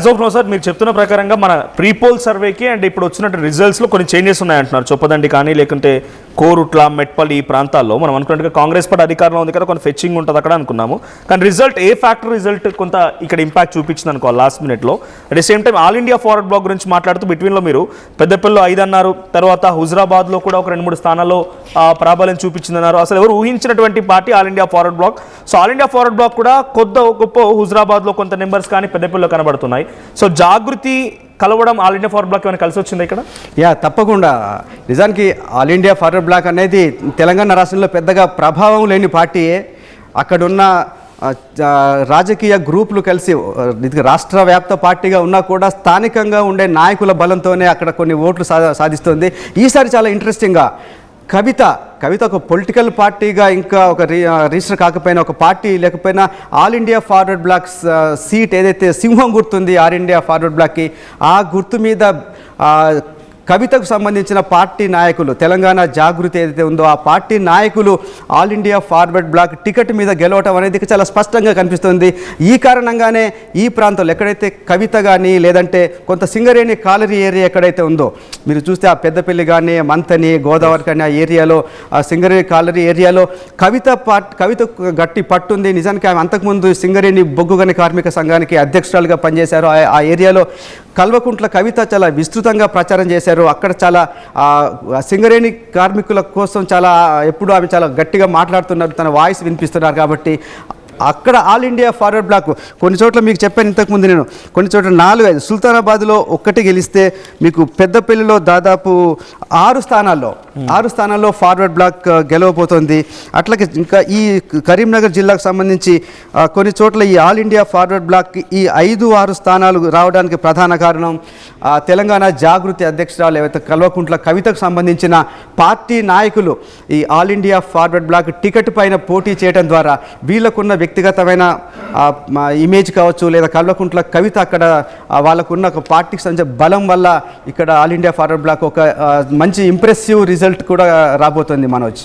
Sir మీరు చెప్తున్న ప్రకారంగా మన ప్రీపోల్ సర్వేకి అండ్ ఇప్పుడు వచ్చినట్టు రిజల్ట్స్లో కొన్ని చేంజెస్ ఉన్నాయంటున్నారు. చొప్పదండి కానీ లేకుంటే కోరుట్ల మెట్పల్లి ఈ ప్రాంతాల్లో మనం అనుకున్నట్టుగా కాంగ్రెస్ పార్టీ అధికారంలో ఉంది కదా, కొంత ఫెచ్చింగ్ ఉంటుంది అక్కడ అనుకున్నాము. కానీ రిజల్ట్ ఏ ఫ్యాక్టర్ రిజల్ట్ కొంత ఇక్కడ ఇంపాక్ట్ చూపించింది అనుకోవాలి లాస్ట్ మినిట్లో. At the same time All India Forward Bloc గురించి మాట్లాడుతూ బిట్వీన్లో మీరు పెద్దపల్లిలో 5 అన్నారు, తర్వాత హుజరాబాద్లో కూడా ఒక 2-3 స్థానాల్లో ప్రాబల్యం చూపించిందన్నారు. అసలు ఎవరు ఊహించినటువంటి party All India Forward Bloc. So All India Forward Bloc కూడా కొద్ది గొప్ప హుజరాబాద్లో కొంత నెంబర్స్ కానీ పెద్దపల్లిలో కనబడుతున్నాయి. సో జాగృతి కలవడం ఆల్ ఇండియా ఫార్వర్డ్ బ్లాక్ ఏమైనా కలిసి వచ్చింది ఇక్కడ? తప్పకుండా. నిజానికి ఆల్ ఇండియా ఫార్వర్డ్ బ్లాక్ అనేది తెలంగాణ రాష్ట్రంలో పెద్దగా ప్రభావం లేని పార్టీయే. అక్కడున్న రాజకీయ గ్రూపులు కలిసి రాష్ట్ర వ్యాప్త పార్టీగా ఉన్నా కూడా స్థానికంగా ఉండే నాయకుల బలంతోనే అక్కడ కొన్ని ఓట్లు సాధిస్తుంది. ఈసారి చాలా ఇంట్రెస్టింగ్గా కవిత ఒక పొలిటికల్ పార్టీగా ఇంకా ఒక రిజిస్టర్ కాకపోయినా, ఒక పార్టీ లేకపోయినా All India Forward Bloc seat ఏదైతే సింహం గుర్తుంది ఆల్ ఇండియా ఫార్వర్డ్ బ్లాక్కి, ఆ గుర్తు మీద కవితకు సంబంధించిన పార్టీ నాయకులు, తెలంగాణ జాగృతి ఏదైతే ఉందో ఆ పార్టీ నాయకులు All India Forward Bloc ticket మీద గెలవటం అనేది చాలా స్పష్టంగా కనిపిస్తుంది. ఈ కారణంగానే ఈ ప్రాంతంలో ఎక్కడైతే కవిత కానీ లేదంటే కొంత సింగరేణి కాలరీ ఏరియా ఎక్కడైతే ఉందో మీరు చూస్తే ఆ పెద్దపల్లి కానీ మంతని గోదావరి కానీ ఆ ఏరియాలో ఆ సింగరేణి కాలరీ ఏరియాలో కవిత గట్టి పట్టుంది. నిజానికి ఆమె అంతకుముందు సింగరేణి బొగ్గు గని కార్మిక సంఘానికి అధ్యక్షురాలుగా పనిచేశారు. ఆ ఏరియాలో కల్వకుంట్ల కవిత చాలా విస్తృతంగా ప్రచారం చేశారు. అక్కడ చాలా సింగరేణి కార్మికుల కోసం ఎప్పుడు ఆమె చాలా గట్టిగా మాట్లాడుతున్నారు, తన వాయిస్ వినిపిస్తున్నారు. కాబట్టి అక్కడ ఆల్ ఇండియా ఫార్వర్డ్ బ్లాక్ కొన్ని చోట్ల మీకు చెప్పాను ఇంతకుముందు నేను, కొన్ని చోట్ల 4-5 సుల్తానాబాద్లో 1 గెలిస్తే మీకు పెద్దపల్లిలో దాదాపు 6 స్థానాల్లో ఫార్వర్డ్ బ్లాక్ గెలవబోతోంది. అట్లాగే ఇంకా ఈ కరీంనగర్ జిల్లాకు సంబంధించి కొన్ని చోట్ల ఈ ఆల్ ఇండియా ఫార్వర్డ్ బ్లాక్ ఈ 5-6 స్థానాలు రావడానికి ప్రధాన కారణం తెలంగాణ జాగృతి అధ్యక్షురాలు ఏవైతే కల్వకుంట్ల కవితకు సంబంధించిన పార్టీ నాయకులు ఈ All India Forward Bloc ticket పైన పోటీ చేయడం ద్వారా వీళ్ళకున్న వ్యక్తిగతమైన ఇమేజ్ కావచ్చు, లేదా కల్వకుంట్ల కవిత అక్కడ వాళ్ళకున్న ఒక పార్టీకి సంబంధించిన బలం వల్ల ఇక్కడ ఆల్ ఇండియా ఫార్వర్డ్ బ్లాక్ ఒక మంచి ఇంప్రెసివ్ రిజల్ట్ కూడా రాబోతుంది మనోజ్.